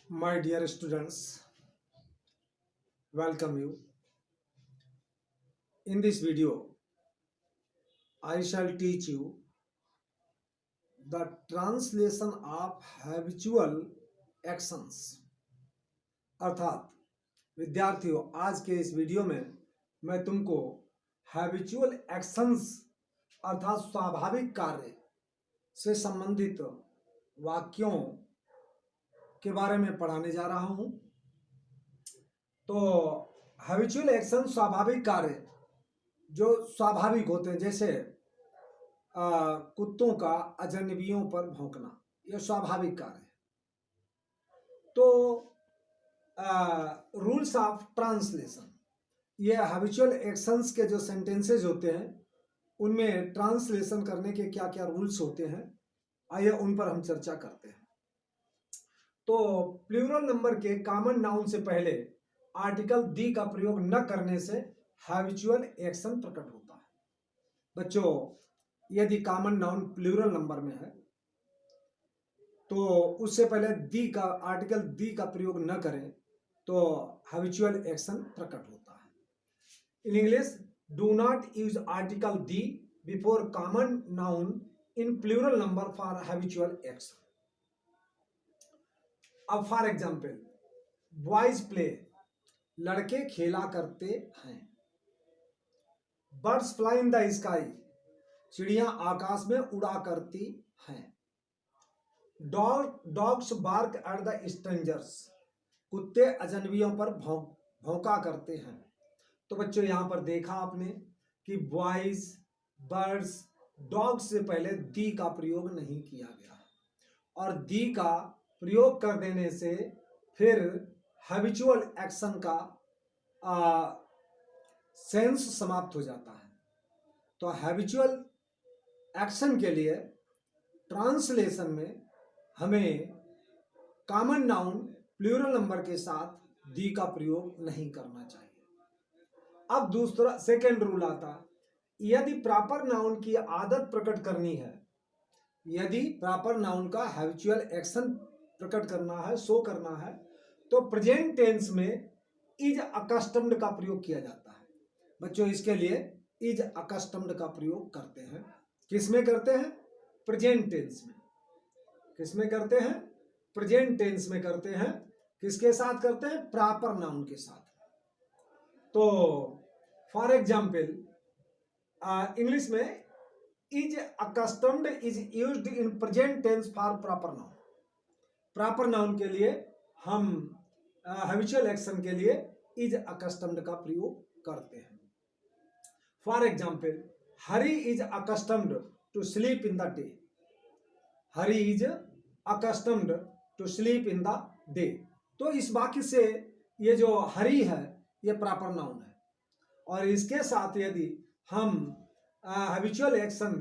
My dear students, welcome you. In this video, I shall teach you the translation of habitual actions. अर्थात विद्यार्थियों, आज के इस video में मैं तुमको हैबिचुअल एक्शंस अर्थात स्वाभाविक कार्य से संबंधित वाक्यों के बारे में पढ़ाने जा रहा हूं। तो हैबिचुअल एक्शन स्वाभाविक कार्य जो स्वाभाविक होते हैं, जैसे कुत्तों का अजनबियों पर भौंकना, यह स्वाभाविक कार्य है। तो रूल्स ऑफ ट्रांसलेशन, ये हैबिचुअल एक्शंस के जो सेंटेंसेज होते हैं उनमें ट्रांसलेशन करने के क्या क्या रूल्स होते हैं, आइए उन पर हम चर्चा करते हैं। तो प्लूरल नंबर के कॉमन नाउन से पहले आर्टिकल दी का प्रयोग न करने से हैबिचुअल एक्शन प्रकट होता है। बच्चों, यदि कॉमन नाउन प्लूरल नंबर में है तो उससे पहले दी का आर्टिकल दी का प्रयोग न करें तो हैबिचुअल एक्शन प्रकट होता है। In English, do not use article the before common noun in plural number for habitual action. अब फॉर एग्जाम्पल, बॉयज प्ले, लड़के खेला करते हैं। Birds fly in the sky, चिड़ियां आकाश में उड़ा करती हैं। Dogs bark at the strangers, कुत्ते अजनबियों पर भौंका करते हैं। तो बच्चों, यहां पर देखा आपने कि बॉयज, बर्ड्स, डॉग्स से पहले दी का प्रयोग नहीं किया गया और दी का प्रयोग कर देने से फिर हैबिचुअल एक्शन का सेंस समाप्त हो जाता है। तो हैबिचुअल एक्शन के लिए ट्रांसलेशन में हमें कॉमन नाउन प्लूरल नंबर के साथ दी का प्रयोग नहीं करना चाहिए। अब दूसरा सेकेंड रूल आता है, यदि प्रॉपर नाउन की आदत प्रकट करनी है, यदि प्रॉपर नाउन का हैबिचुअल एक्शन प्रकट करना है, शो करना है, तो प्रेजेंट टेंस में इज अकस्टम्ड का प्रयोग किया जाता है। बच्चों, इसके लिए इज अकस्टम्ड का प्रयोग करते हैं। किसमें करते हैं? प्रेजेंट टेंस में। किसमें करते हैं? प्रेजेंट टेंस में करते हैं। किसके साथ करते हैं? प्रॉपर नाउन के साथ। तो फॉर एग्जाम्पल, इंग्लिश में is accustomed is used in present tense for proper noun. Proper noun के लिए हम हैबिचुअल एक्शन के लिए इज अकस्टम्ड का प्रयोग करते हैं। For example, Hari is accustomed to sleep in the day. Hari is accustomed to sleep in the day. तो इस वाक्य से ये जो हरी है ये प्रॉपर नाउन है और इसके साथ यदि हम हैबिचुअल एक्शन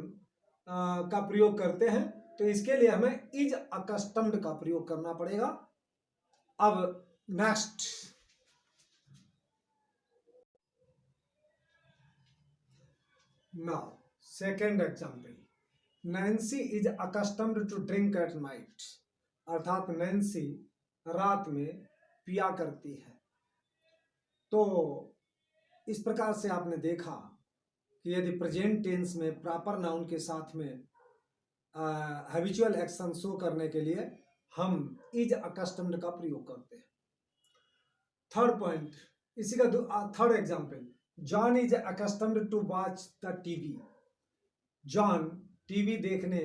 का प्रयोग करते हैं तो इसके लिए हमें इज अकस्टम्ड का प्रयोग करना पड़ेगा। अब next, now second example, Nancy is accustomed to drink at night. अर्थात नैन्सी रात में पिया करती है। तो इस प्रकार से आपने देखा कि यदि प्रेजेंट टेंस में प्रॉपर नाउन के साथ में हैबिचुअल एक्शन शो करने के लिए हम इज अकस्टम्ड का प्रयोग करते हैं। थर्ड पॉइंट, इसी का third example, John is accustomed to watch the TV. John TV देखने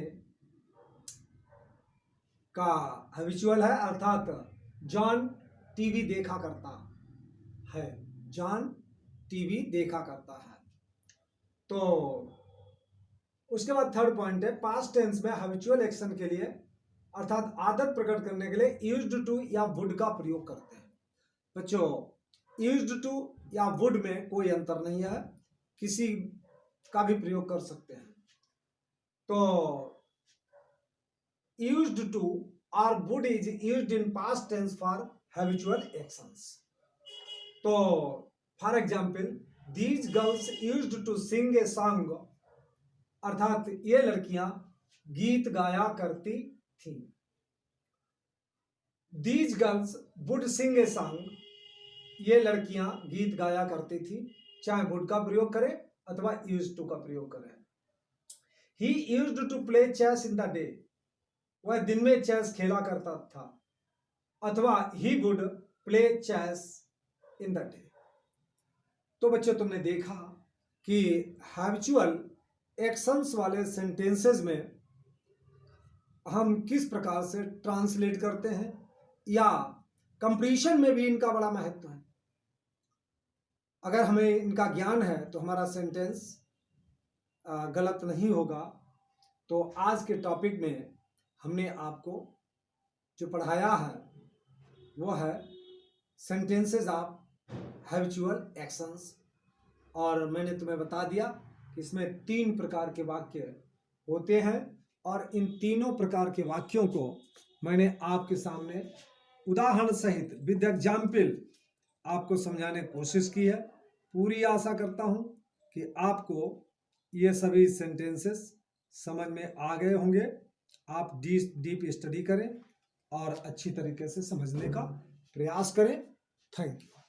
का हैबिचुअल है, अर्थात जॉन टीवी देखा करता है। जॉन टीवी देखा करता है। तो उसके बाद थर्ड पॉइंट है, पास्ट टेंस में हैबिचुअल एक्शन के लिए अर्थात आदत प्रकट करने के लिए यूज्ड टू या वुड का प्रयोग करते हैं। बच्चों, यूज्ड टू या वुड में कोई अंतर नहीं है, किसी का भी प्रयोग कर सकते हैं। तो यूज्ड टू और would is used in past tense for habitual actions. तो for example, these girls used to sing a song. अर्थात ये लड़कियां गीत गाया करती थी। These girls would sing a song, ये लड़कियां गीत गाया करती थी, चाहे वुड का प्रयोग करें अथवा यूज्ड टू का प्रयोग करें। He used to play chess in the day, वह दिन में चेस खेला करता था, अथवा he would play chess in the day. तो बच्चों तुमने देखा कि हैबिचुअल एक्शंस वाले सेंटेंसेस में हम किस प्रकार से ट्रांसलेट करते हैं, या कंप्लीशन में भी इनका बड़ा महत्व है। अगर हमें इनका ज्ञान है तो हमारा सेंटेंस गलत नहीं होगा। तो आज के टॉपिक में हमने आपको जो पढ़ाया है वो है सेंटेंसेस ऑफ हैबिचुअल एक्शंस, और मैंने तुम्हें बता दिया कि इसमें 3 प्रकार के वाक्य होते हैं, और इन तीनों प्रकार के वाक्यों को मैंने आपके सामने उदाहरण सहित विद एग्जाम्पल आपको समझाने की कोशिश की है। पूरी आशा करता हूं कि आपको ये सभी सेंटेंसेस समझ में आ गए होंगे। आप डीप स्टडी करें और अच्छी तरीके से समझने का प्रयास करें। Thank you.